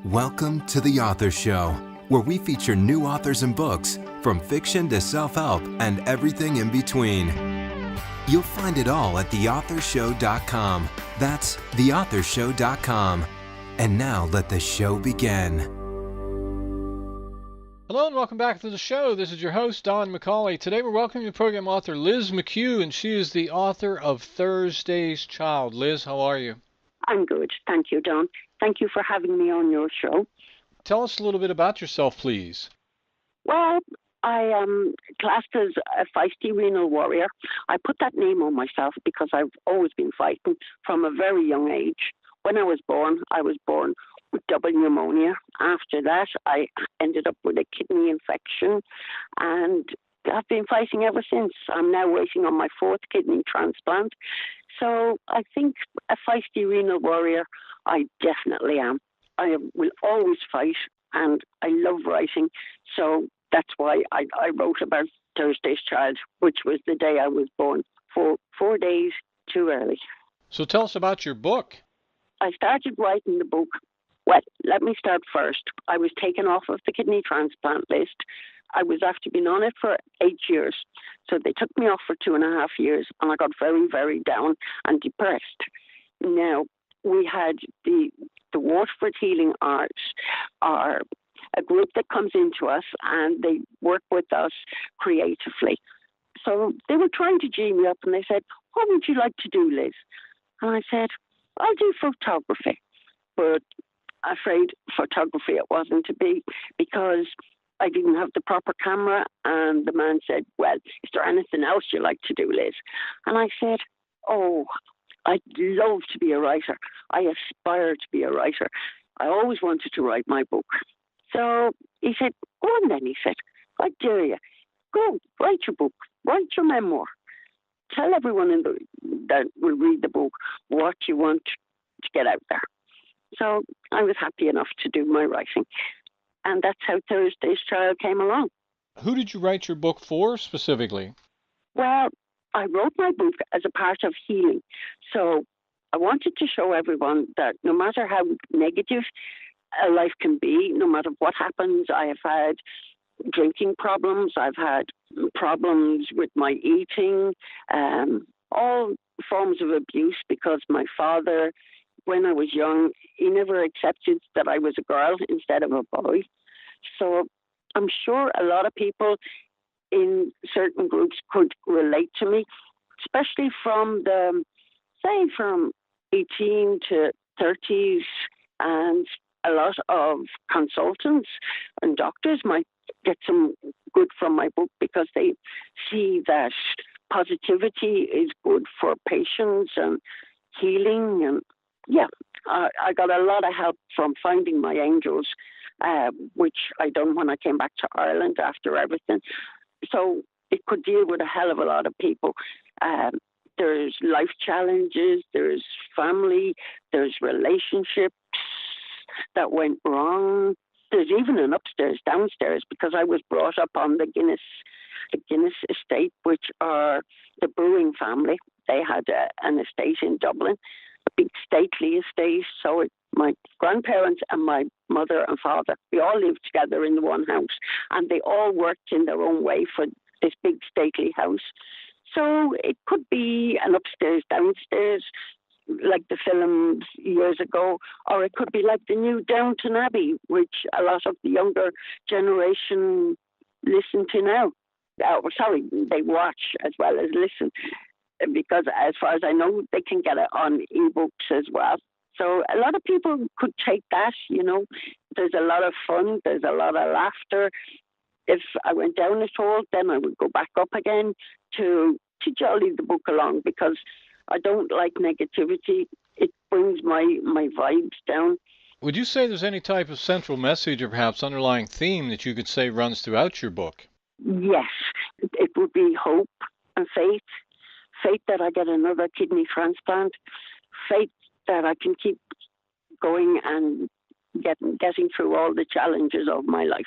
Welcome to The Author Show, where we feature new authors and books, from fiction to self-help and everything in between. You'll find it all at theauthorshow.com. That's theauthorshow.com. And now let the show begin. Hello and welcome back to the show. This is your host, Don McCauley. Today we're welcoming the program author Liz McCue, and she is the author of Thursday's Child. Liz, how are you? I'm good. Thank you, Don. Thank you for having me on your show. Tell us a little bit about yourself, please. Well, I am classed as a feisty renal warrior. I put that name on myself because I've always been fighting from a very young age. When I was born with double pneumonia. After that, I ended up with a kidney infection, and I've been fighting ever since. I'm now waiting on my fourth kidney transplant. So I think a feisty renal warrior, I definitely am. I will always fight, and I love writing. So that's why I wrote about Thursday's Child, which was the day I was born, 4 days too early. So tell us about your book. I started writing the book. Well, let me start first. I was taken off of the kidney transplant list. I was after being on it for 8 years. So they took me off for 2.5 years, and I got very, very down and depressed. Now, we had the Waterford Healing Arts are a group that comes into us, and they work with us creatively. So they were trying to G me up, and they said, "What would you like to do, Liz?" And I said, "I'll do photography." But afraid photography it wasn't to be, because I didn't have the proper camera. And the man said, "Well, is there anything else you like to do, Liz?" And I said, "Oh, I'd love to be a writer. I aspire to be a writer. I always wanted to write my book." So he said, "Go on then," he said. "I dare you. Go, write your book, write your memoir. Tell everyone that will read the book what you want to get out there." So I was happy enough to do my writing. And that's how Thursday's Child came along. Who did you write your book for specifically? Well, I wrote my book as a part of healing. So I wanted to show everyone that no matter how negative a life can be, no matter what happens, I have had drinking problems, I've had problems with my eating, all forms of abuse, because my father, when I was young, he never accepted that I was a girl instead of a boy. So I'm sure a lot of people in certain groups could relate to me, especially from 18 to 30s, and a lot of consultants and doctors might get some good from my book because they see that positivity is good for patients and healing. And yeah, I got a lot of help from finding my angels, which I done when I came back to Ireland after everything. So it could deal with a hell of a lot of people. There's life challenges, there's family, there's relationships that went wrong. There's even an upstairs, downstairs, because I was brought up on the Guinness estate, which are the brewing family. They had an estate in Dublin, a big stately estate. So my grandparents and my mother and father, we all lived together in the one house, and they all worked in their own way for this big stately house. So it could be an upstairs, downstairs, like the films years ago, or it could be like the new Downton Abbey, which a lot of the younger generation listen to now. They watch as well as listen, because as far as I know, they can get it on ebooks as well. So a lot of people could take that, There's a lot of fun, there's a lot of laughter. If I went down at all, then I would go back up again to jolly the book along, because I don't like negativity. It brings my vibes down. Would you say there's any type of central message or perhaps underlying theme that you could say runs throughout your book? Yes, it would be hope and faith. Faith that I get another kidney transplant. Faith that I can keep going and getting through all the challenges of my life,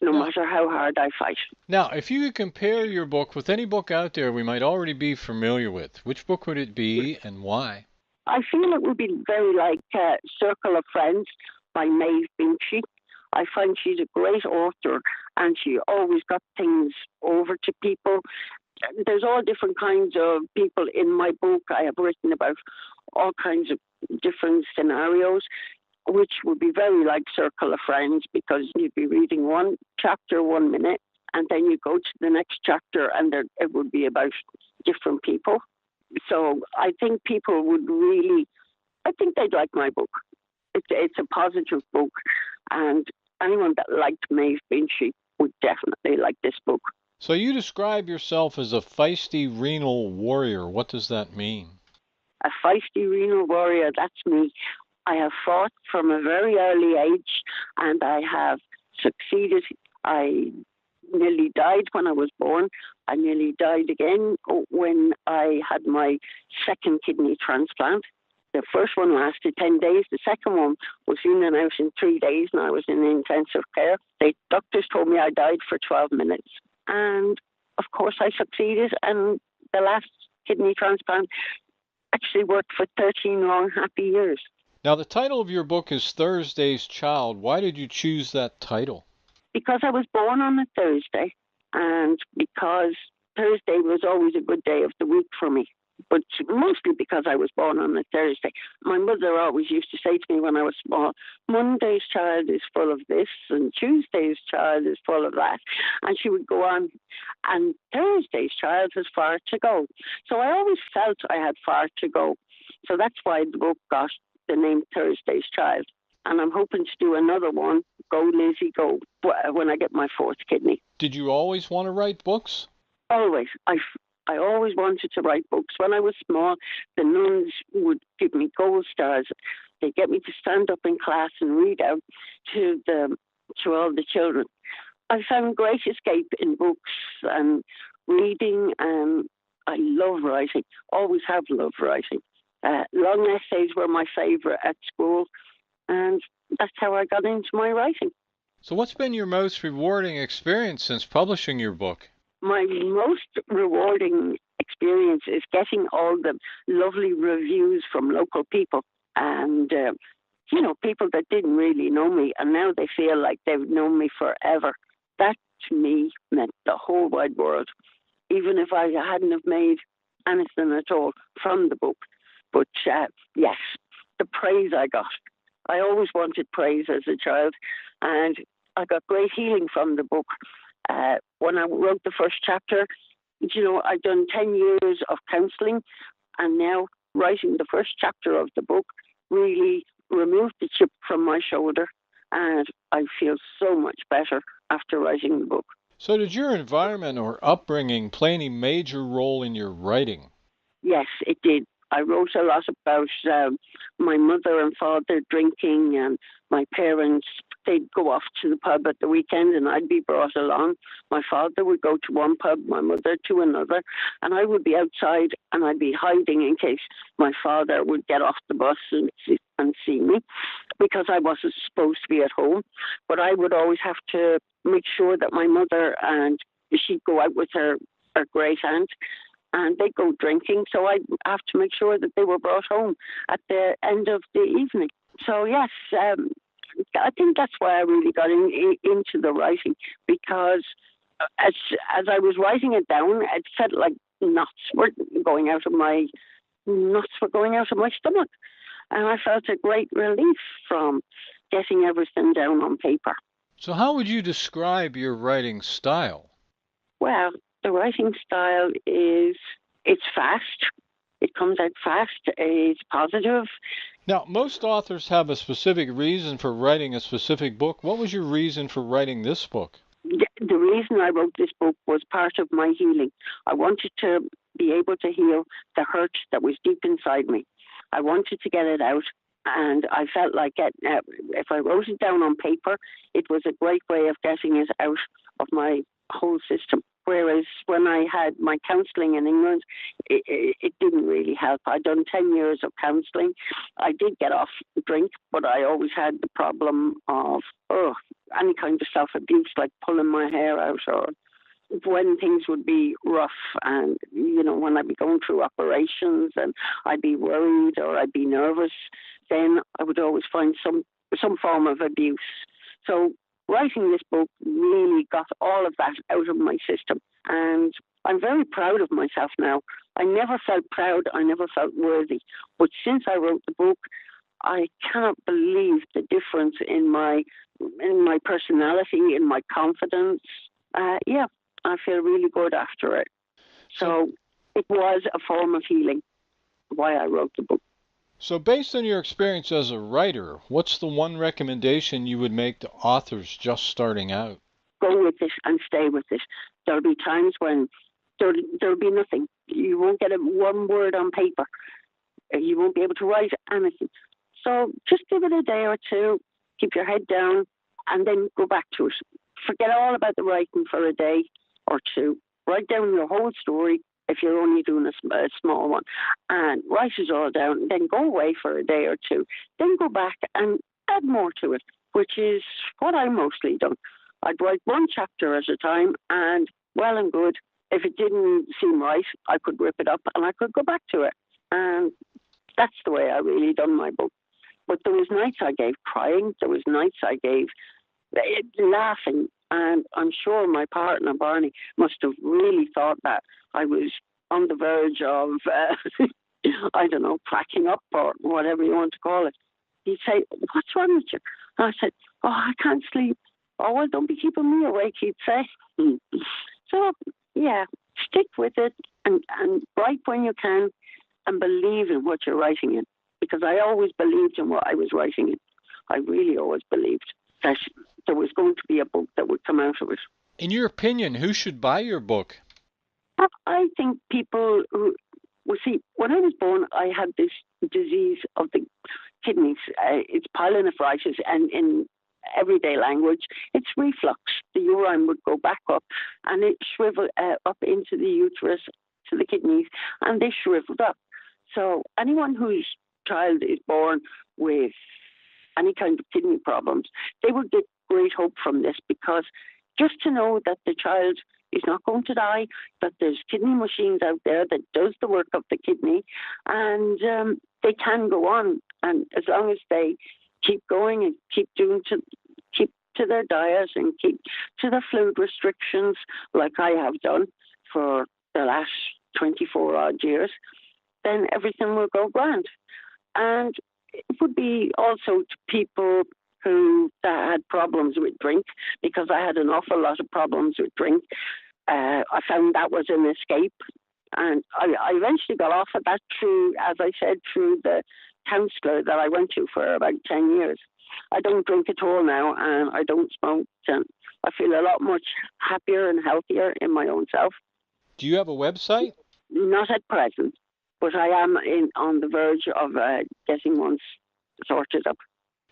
no matter how hard I fight. Now, if you could compare your book with any book out there we might already be familiar with, which book would it be and why? I feel it would be very like Circle of Friends, by Maeve Binchy. I find she's a great author, and she always got things over to people. There's all different kinds of people in my book. I have written about all kinds of different scenarios, which would be very like Circle of Friends, because you'd be reading one chapter 1 minute, and then you go to the next chapter, and it would be about different people. So I think people would really, I think they'd like my book. It's a positive book, and anyone that liked Maeve Binchy would definitely like this book. So you describe yourself as a feisty renal warrior. What does that mean? A feisty renal warrior, that's me. I have fought from a very early age, and I have succeeded. I nearly died when I was born. I nearly died again when I had my second kidney transplant. The first one lasted 10 days. The second one was in and out in 3 days, and I was in intensive care. The doctors told me I died for 12 minutes. And, of course, I succeeded, and the last kidney transplant actually worked for 13 long, happy years. Now, the title of your book is Thursday's Child. Why did you choose that title? Because I was born on a Thursday, and because Thursday was always a good day of the week for me. But mostly because I was born on a Thursday. My mother always used to say to me when I was small, Monday's child is full of this, and Tuesday's child is full of that. And she would go on, and Thursday's child has far to go. So I always felt I had far to go. So that's why the book got the name Thursday's Child. And I'm hoping to do another one, Go Lizzie Go, when I get my fourth kidney. Did you always want to write books? Always. I always wanted to write books. When I was small, the nuns would give me gold stars. They'd get me to stand up in class and read out to all the children. I found great escape in books and reading, and I love writing. Always have loved writing. Long essays were my favourite at school, and that's how I got into my writing. So what's been your most rewarding experience since publishing your book? My most rewarding experience is getting all the lovely reviews from local people and, people that didn't really know me, and now they feel like they've known me forever. That, to me, meant the whole wide world, even if I hadn't have made anything at all from the book. But, yes, the praise I got. I always wanted praise as a child, and I got great healing from the book. When I wrote the first chapter, I'd done 10 years of counselling, and now writing the first chapter of the book really removed the chip from my shoulder, and I feel so much better after writing the book. So did your environment or upbringing play any major role in your writing? Yes, it did. I wrote a lot about my mother and father drinking, and my parents, they'd go off to the pub at the weekend and I'd be brought along. My father would go to one pub, my mother to another, and I would be outside and I'd be hiding in case my father would get off the bus and see me, because I wasn't supposed to be at home. But I would always have to make sure that my mother, and she'd go out with her great aunt, and they'd go drinking, so I'd have to make sure that they were brought home at the end of the evening. So yes, I think that's why I really got into the writing, because as I was writing it down, it felt like knots were going out of my stomach, and I felt a great relief from getting everything down on paper. So how would you describe your writing style? Well, the writing style it's fast. It comes out fast. It's positive. Now, most authors have a specific reason for writing a specific book. What was your reason for writing this book? The reason I wrote this book was part of my healing. I wanted to be able to heal the hurt that was deep inside me. I wanted to get it out, and I felt like if I wrote it down on paper, it was a great way of getting it out of my whole system. Whereas when I had my counselling in England, it didn't really help. I'd done 10 years of counselling. I did get off drink, but I always had the problem of any kind of self-abuse, like pulling my hair out or when things would be rough, and when I'd be going through operations and I'd be worried or I'd be nervous, then I would always find some form of abuse. So writing this book really got all of that out of my system, and I'm very proud of myself now. I never felt proud, I never felt worthy, but since I wrote the book, I cannot believe the difference in my personality, in my confidence. I feel really good after it. So it was a form of healing, why I wrote the book. So based on your experience as a writer, what's the one recommendation you would make to authors just starting out? Go with it and stay with it. There'll be times when there'll be nothing. You won't get one word on paper. You won't be able to write anything. So just give it a day or two, keep your head down, and then go back to it. Forget all about the writing for a day or two. Write down your whole story if you're only doing a small one, and write it all down. Then go away for a day or two. Then go back and add more to it, which is what I mostly done. I'd write one chapter at a time, and well and good. If it didn't seem right, I could rip it up and I could go back to it. And that's the way I really done my book. But there was nights I gave crying. There was nights I gave laughing. And I'm sure my partner, Barney, must have really thought that I was on the verge of, I don't know, cracking up or whatever you want to call it. He'd say, "What's wrong with you?" And I said, "Oh, I can't sleep." "Oh, well, don't be keeping me awake," he'd say. So, yeah, stick with it and write when you can and believe in what you're writing in. Because I always believed in what I was writing in. I really always believed that there was going to be a book that would come out of it. In your opinion, who should buy your book? I think people who, well, see, when I was born, I had this disease of the kidneys. It's pyelonephritis, and in everyday language, it's reflux. The urine would go back up, and it shriveled up into the uterus, to the kidneys, and they shriveled up. So anyone whose child is born with any kind of kidney problems, they would get great hope from this, because just to know that the child is not going to die, that there's kidney machines out there that does the work of the kidney, and they can go on. And as long as they keep going and keep to their diet and keep to their fluid restrictions, like I have done for the last 24 odd years, then everything will go grand. And it would be also to people who had problems with drink, because I had an awful lot of problems with drink. I found that was an escape. And I eventually got off of that through, as I said, through the counsellor that I went to for about 10 years. I don't drink at all now, and I don't smoke. And I feel a lot much happier and healthier in my own self. Do you have a website? Not at present, but I am on the verge of getting one sorted up.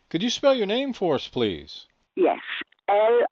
Could you spell your name for us, please? Yes, LIZMCCUE.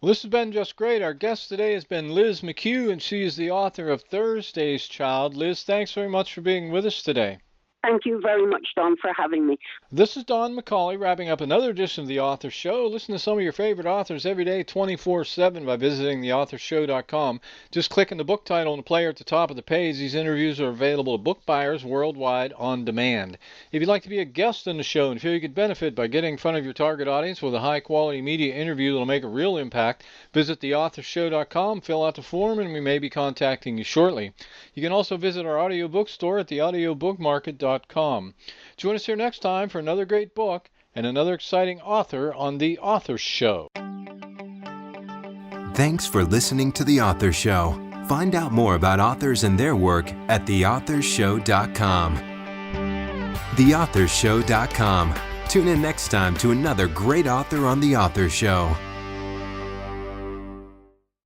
Well, this has been just great. Our guest today has been Liz McCue, and she is the author of Thursday's Child. Liz, thanks very much for being with us today. Thank you very much, Don, for having me. This is Don McCauley, wrapping up another edition of The Author Show. Listen to some of your favorite authors every day, 24/7, by visiting theauthorshow.com. Just click on the book title in the player at the top of the page. These interviews are available to book buyers worldwide on demand. If you'd like to be a guest on the show and feel you could benefit by getting in front of your target audience with a high-quality media interview that'll make a real impact, visit theauthorshow.com, fill out the form, and we may be contacting you shortly. You can also visit our audiobook store at theaudiobookmarket.com. Join us here next time for another great book and another exciting author on The Author Show. Thanks for listening to The Author Show. Find out more about authors and their work at theauthorshow.com. Theauthorshow.com. Tune in next time to another great author on The Author Show.